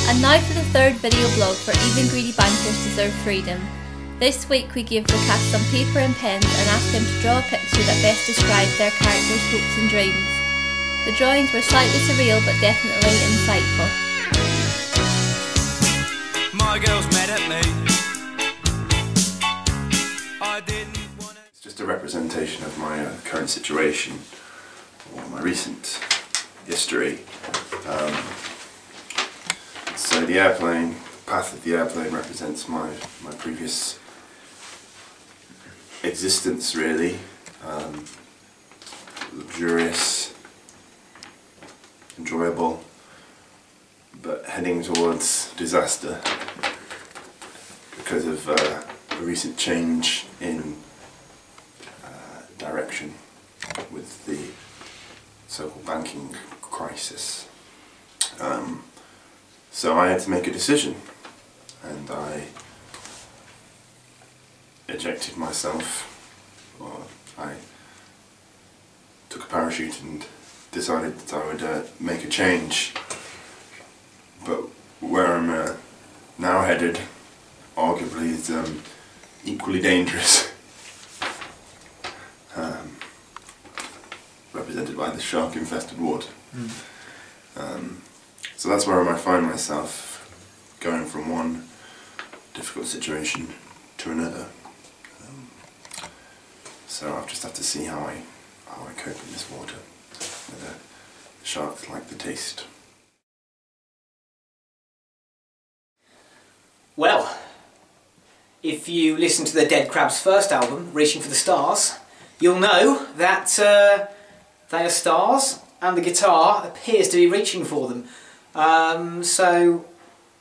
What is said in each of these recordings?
And now for the third video blog for Even Greedy Bankers Deserve Freedom. This week we gave the cast some paper and pens and asked them to draw a picture that best described their characters' hopes and dreams. The drawings were slightly surreal but definitely insightful. My girl's mad at me. I didn't want to... It's just a representation of my current situation, or my recent history. So the airplane, path of the airplane represents my previous existence, really. Luxurious, enjoyable, but heading towards disaster because of a recent change in direction with the so-called banking crisis. So I had to make a decision, and I ejected myself, or I took a parachute and decided that I would make a change. But where I'm now headed, arguably, is equally dangerous. Represented by the shark-infested water. So that's where I might find myself, going from one difficult situation to another. So I'll just have to see how I cope in this water, whether sharks like the taste. Well, if you listen to the Dead Crabs' first album, Reaching for the Stars, you'll know that they are stars and the guitar appears to be reaching for them. So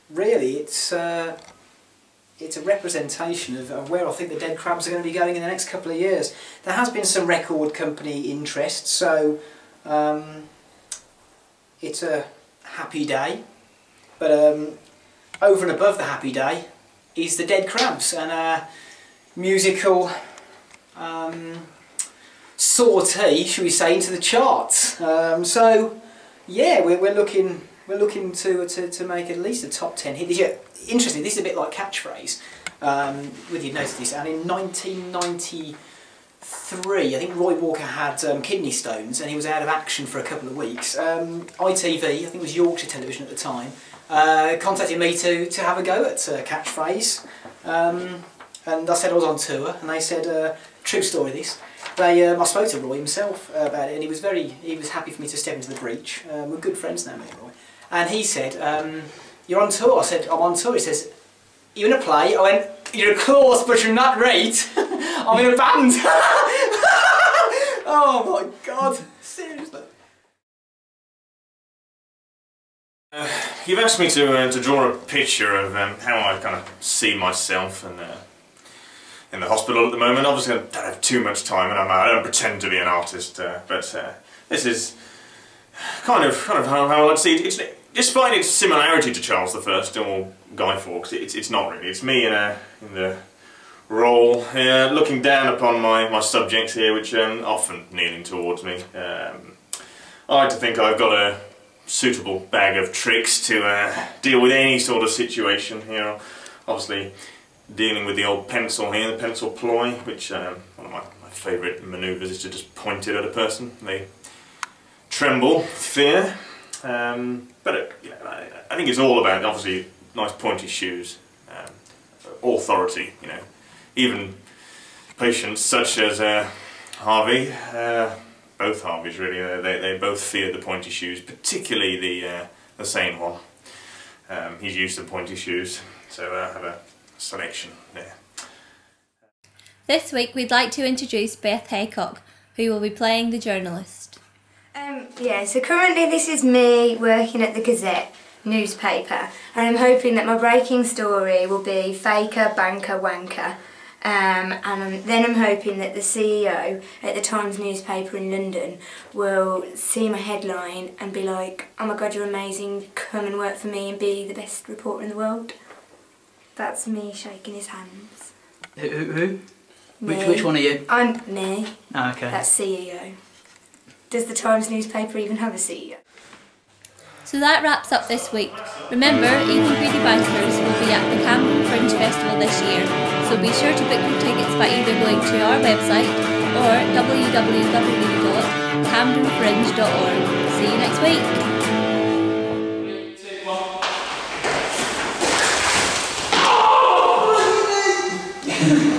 really it's a representation of where I think the Dead Crabs are going to be going in the next couple of years. There has been some record company interest, so it's a happy day, but over and above the happy day is the Dead Crabs and a musical sortie, should we say, into the charts. So yeah, we're looking to make at least a top 10 hit. Yeah, interesting, this is a bit like Catchphrase, whether you'd noticed this, and in 1993 I think Roy Walker had kidney stones and he was out of action for a couple of weeks. ITV, I think it was Yorkshire Television at the time, contacted me to have a go at Catchphrase, and I said I was on tour, and they said, true story this, I spoke to Roy himself about it, and he was happy for me to step into the breach. We're good friends now, me and Roy. And he said, you're on tour? I said, I'm on tour. He says, you in a play? I went, you're close, but you're not great. I'm in a band. Oh my God, seriously. You've asked me to draw a picture of how I kind of see myself and in the hospital at the moment. Obviously I don't have too much time, and I don't pretend to be an artist, but this is kind of how I like to see it. Despite its similarity to Charles I or Guy Fawkes, it's not really. It's me in the role, looking down upon my subjects here, which are often kneeling towards me. I like to think I've got a suitable bag of tricks to deal with any sort of situation here. Obviously, dealing with the old pencil here, the pencil ploy, which one of my favourite manoeuvres is to just point it at a person. They tremble with fear. But you know, I think it's all about, obviously, nice pointy shoes, authority, you know. Even patients such as Harvey, both Harveys really, they both fear the pointy shoes, particularly the sane one. He's used to pointy shoes, so I have a selection there. This week we'd like to introduce Beth Haycock, who will be playing the journalist. Yeah, so currently this is me working at the Gazette newspaper, and I'm hoping that my breaking story will be Faker, Banker, Wanker. And then I'm hoping that the CEO at the Times newspaper in London will see my headline and be like, oh my God, you're amazing, come and work for me and be the best reporter in the world. That's me shaking his hands. Who? Which one are you? I'm me. Oh, okay. That's CEO. Does the Times newspaper even have a CEO? So that wraps up this week. Remember, Even Greedy Bankers will be at the Camden Fringe Festival this year, so be sure to book your tickets by either going to our website or www.camdenfringe.org. See you next week!